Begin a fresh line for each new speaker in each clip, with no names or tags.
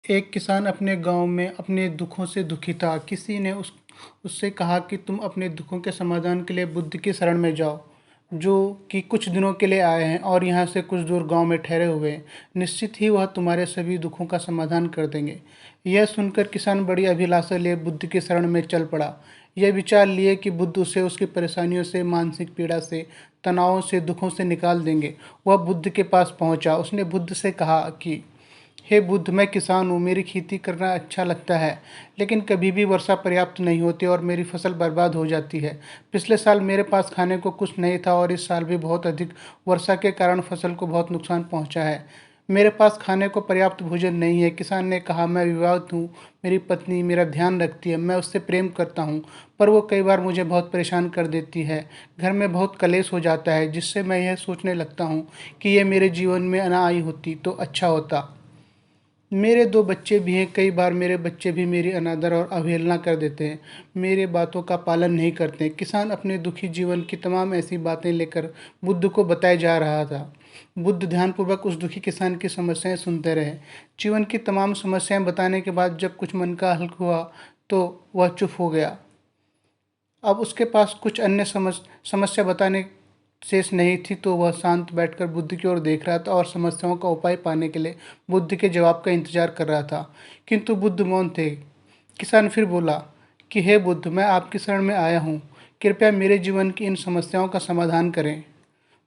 एक किसान अपने गांव में अपने दुखों से दुखी था। किसी ने उससे कहा कि तुम अपने दुखों के समाधान के लिए बुद्ध की शरण में जाओ, जो कि कुछ दिनों के लिए आए हैं और यहाँ से कुछ दूर गांव में ठहरे हुए हैं। निश्चित ही वह तुम्हारे सभी दुखों का समाधान कर देंगे। यह सुनकर किसान बड़ी अभिलाषा लिए बुद्ध की शरण में चल पड़ा। यह विचार लिए कि बुद्ध उसे उसकी परेशानियों से, मानसिक पीड़ा से, तनावों से, दुखों से निकाल देंगे। वह बुद्ध के पास पहुंचा। उसने बुद्ध से कहा कि हे बुद्ध, मैं किसान हूँ, मेरी खेती करना अच्छा लगता है, लेकिन कभी भी वर्षा पर्याप्त नहीं होती और मेरी फसल बर्बाद हो जाती है। पिछले साल मेरे पास खाने को कुछ नहीं था और इस साल भी बहुत अधिक वर्षा के कारण फसल को बहुत नुकसान पहुँचा है। मेरे पास खाने को पर्याप्त भोजन नहीं है। किसान ने कहा, मैं विवाहित हूँ, मेरी पत्नी मेरा ध्यान रखती है, मैं उससे प्रेम करता हूँ, पर वो कई बार मुझे बहुत परेशान कर देती है। घर में बहुत कलेश हो जाता है, जिससे मैं यह सोचने लगता हूँ कि ये मेरे जीवन में ना आई होती तो अच्छा होता। मेरे 2 बच्चे भी हैं। कई बार मेरे बच्चे भी मेरी अनादर और अवहेलना कर देते हैं, मेरे बातों का पालन नहीं करते। किसान अपने दुखी जीवन की तमाम ऐसी बातें लेकर बुद्ध को बताए जा रहा था। बुद्ध ध्यानपूर्वक उस दुखी किसान की समस्याएं सुनते रहे। जीवन की तमाम समस्याएं बताने के बाद जब कुछ मन का हल्का हुआ, तो वह चुप हो गया। अब उसके पास कुछ अन्य समस्या बताने शेष नहीं थी, तो वह शांत बैठकर बुद्ध की ओर देख रहा था और समस्याओं का उपाय पाने के लिए बुद्ध के जवाब का इंतजार कर रहा था। किंतु बुद्ध मौन थे। किसान फिर बोला कि हे बुद्ध, मैं आपकी शरण में आया हूँ, कृपया मेरे जीवन की इन समस्याओं का समाधान करें।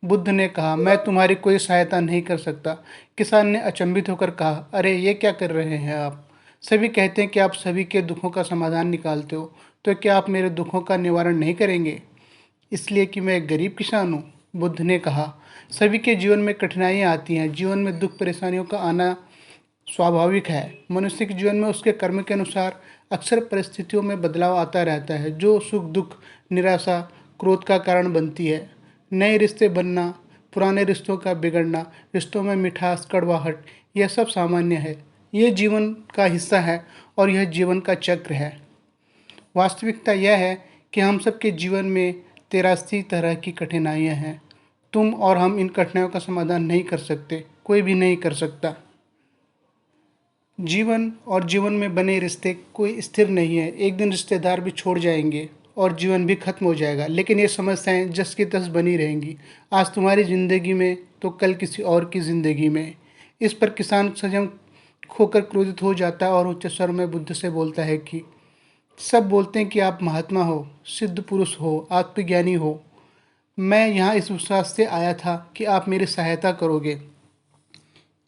बुद्ध ने कहा, मैं तुम्हारी कोई सहायता नहीं कर सकता। किसान ने अचंभित होकर कहा, अरे ये क्या कर रहे हैं आप? सभी कहते हैं कि आप सभी के दुखों का समाधान निकालते हो, तो क्या आप मेरे दुखों का निवारण नहीं करेंगे? इसलिए कि मैं एक गरीब किसान हूँ? बुद्ध ने कहा, सभी के जीवन में कठिनाइयाँ आती हैं। जीवन में दुख परेशानियों का आना स्वाभाविक है। मनुष्य के जीवन में उसके कर्म के अनुसार अक्सर परिस्थितियों में बदलाव आता रहता है, जो सुख दुख, निराशा, क्रोध का कारण बनती है। नए रिश्ते बनना, पुराने रिश्तों का बिगड़ना, रिश्तों में मिठास, कड़वाहट, यह सब सामान्य है। यह जीवन का हिस्सा है और यह जीवन का चक्र है। वास्तविकता यह है कि हम सबके जीवन में 83 तरह की कठिनाइयाँ हैं। तुम और हम इन कठिनाइयों का समाधान नहीं कर सकते, कोई भी नहीं कर सकता। जीवन और जीवन में बने रिश्ते कोई स्थिर नहीं है। एक दिन रिश्तेदार भी छोड़ जाएंगे और जीवन भी खत्म हो जाएगा, लेकिन ये समस्याएं जस की तस बनी रहेंगी। आज तुम्हारी ज़िंदगी में तो कल किसी और की ज़िंदगी में। इस पर किसान संयम खोकर क्रोधित हो जाता है और उच्च स्वर में बुद्ध से बोलता है कि सब बोलते हैं कि आप महात्मा हो, सिद्ध पुरुष हो, आत्मज्ञानी हो। मैं यहाँ इस विश्वास से आया था कि आप मेरी सहायता करोगे।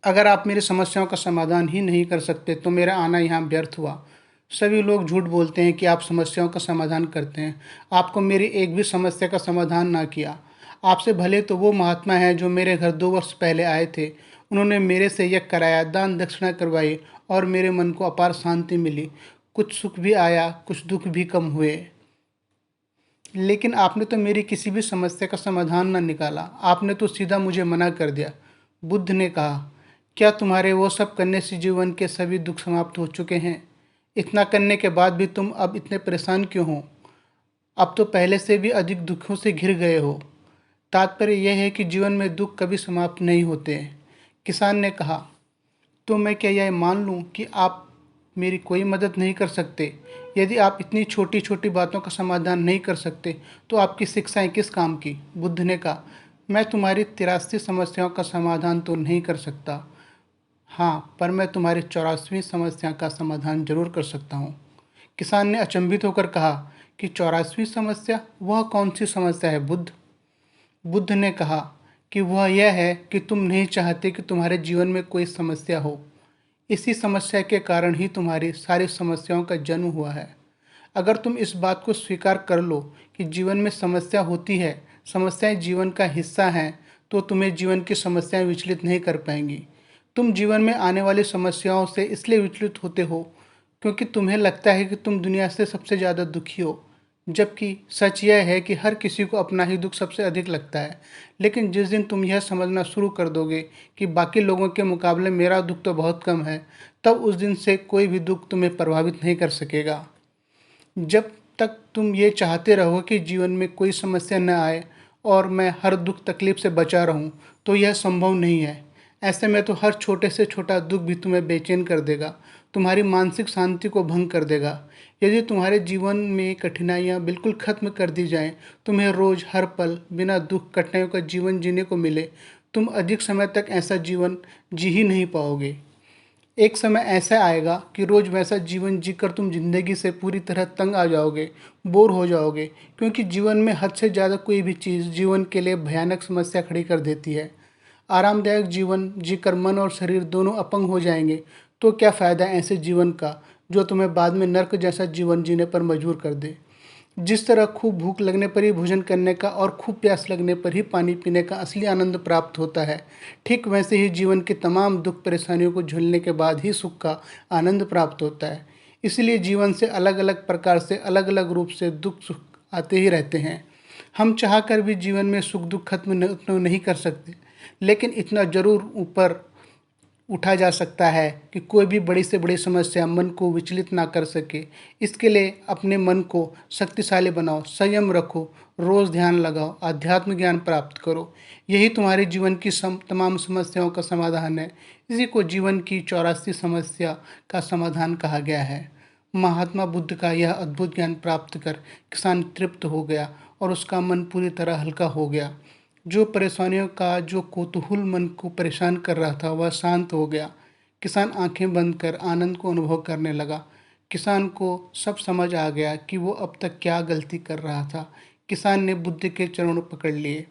अगर आप मेरी समस्याओं का समाधान ही नहीं कर सकते, तो मेरा आना यहाँ व्यर्थ हुआ। सभी लोग झूठ बोलते हैं कि आप समस्याओं का समाधान करते हैं। आपको मेरी एक भी समस्या का समाधान ना किया। आपसे भले तो वो महात्मा हैं जो मेरे घर 2 वर्ष पहले आए थे। उन्होंने मेरे से यज्ञ कराया, दान दक्षिणा करवाई और मेरे मन को अपार शांति मिली। कुछ सुख भी आया, कुछ दुख भी कम हुए। लेकिन आपने तो मेरी किसी भी समस्या का समाधान न निकाला। आपने तो सीधा मुझे मना कर दिया। बुद्ध ने कहा, क्या तुम्हारे वो सब करने से जीवन के सभी दुख समाप्त हो चुके हैं? इतना करने के बाद भी तुम अब इतने परेशान क्यों हो? अब तो पहले से भी अधिक दुखों से घिर गए हो। तात्पर्य यह है कि जीवन में दुख कभी समाप्त नहीं होते हैं। किसान ने कहा, तो मैं क्या यह मान लूं कि आप मेरी कोई मदद नहीं कर सकते? यदि आप इतनी छोटी छोटी बातों का समाधान नहीं कर सकते, तो आपकी शिक्षाएं किस काम की? बुद्ध ने कहा, मैं तुम्हारी 83 समस्याओं का समाधान तो नहीं कर सकता, हाँ, पर मैं तुम्हारी 84वीं समस्या का समाधान जरूर कर सकता हूँ। किसान ने अचंभित होकर कहा कि 84वीं समस्या? वह कौन सी समस्या है बुद्ध? बुद्ध ने कहा कि वह यह है कि तुम नहीं चाहते कि तुम्हारे जीवन में कोई समस्या हो। इसी समस्या के कारण ही तुम्हारी सारी समस्याओं का जन्म हुआ है। अगर तुम इस बात को स्वीकार कर लो कि जीवन में समस्या होती है, समस्याएं जीवन का हिस्सा हैं, तो तुम्हें जीवन की समस्याएं विचलित नहीं कर पाएंगी। तुम जीवन में आने वाली समस्याओं से इसलिए विचलित होते हो क्योंकि तुम्हें लगता है कि तुम दुनिया से सबसे ज़्यादा दुखी हो, जबकि सच यह है कि हर किसी को अपना ही दुख सबसे अधिक लगता है। लेकिन जिस दिन तुम यह समझना शुरू कर दोगे कि बाकी लोगों के मुकाबले मेरा दुख तो बहुत कम है, तब उस दिन से कोई भी दुख तुम्हें प्रभावित नहीं कर सकेगा। जब तक तुम ये चाहते रहो कि जीवन में कोई समस्या न आए और मैं हर दुख तकलीफ से बचा रहूं, तो यह संभव नहीं है। ऐसे में तो हर छोटे से छोटा दुख भी तुम्हें बेचैन कर देगा, तुम्हारी मानसिक शांति को भंग कर देगा। यदि तुम्हारे जीवन में कठिनाइयाँ बिल्कुल खत्म कर दी जाएं, तुम्हें रोज़ हर पल बिना दुख कठिनाइयों का जीवन जीने को मिले, तुम अधिक समय तक ऐसा जीवन जी ही नहीं पाओगे। एक समय ऐसा आएगा कि रोज़ वैसा जीवन जीकर तुम जिंदगी से पूरी तरह तंग आ जाओगे, बोर हो जाओगे, क्योंकि जीवन में हद से ज़्यादा कोई भी चीज़ जीवन के लिए भयानक समस्या खड़ी कर देती है। आरामदायक जीवन जीकर मन और शरीर दोनों अपंग हो जाएंगे, तो क्या फ़ायदा ऐसे जीवन का जो तुम्हें बाद में नर्क जैसा जीवन जीने पर मजबूर कर दे। जिस तरह खूब भूख लगने पर ही भोजन करने का और खूब प्यास लगने पर ही पानी पीने का असली आनंद प्राप्त होता है, ठीक वैसे ही जीवन की तमाम दुख परेशानियों को झेलने के बाद ही सुख का आनंद प्राप्त होता है। इसलिए जीवन से अलग अलग प्रकार से अलग अलग रूप से दुख सुख आते ही रहते हैं। हम चाह कर भी जीवन में सुख दुख खत्म नहीं कर सकते, लेकिन इतना ज़रूर ऊपर उठा जा सकता है कि कोई भी बड़ी से बड़ी समस्या मन को विचलित ना कर सके। इसके लिए अपने मन को शक्तिशाली बनाओ, संयम रखो, रोज़ ध्यान लगाओ, आध्यात्म ज्ञान प्राप्त करो। यही तुम्हारे जीवन की तमाम समस्याओं का समाधान है। इसी को जीवन की 84 समस्या का समाधान कहा गया है। महात्मा बुद्ध का यह अद्भुत ज्ञान प्राप्त कर किसान तृप्त हो गया और उसका मन पूरी तरह हल्का हो गया। जो परेशानियों का जो कौतूहल मन को परेशान कर रहा था वह शांत हो गया। किसान आंखें बंद कर आनंद को अनुभव करने लगा। किसान को सब समझ आ गया कि वो अब तक क्या गलती कर रहा था। किसान ने बुद्ध के चरण पकड़ लिए।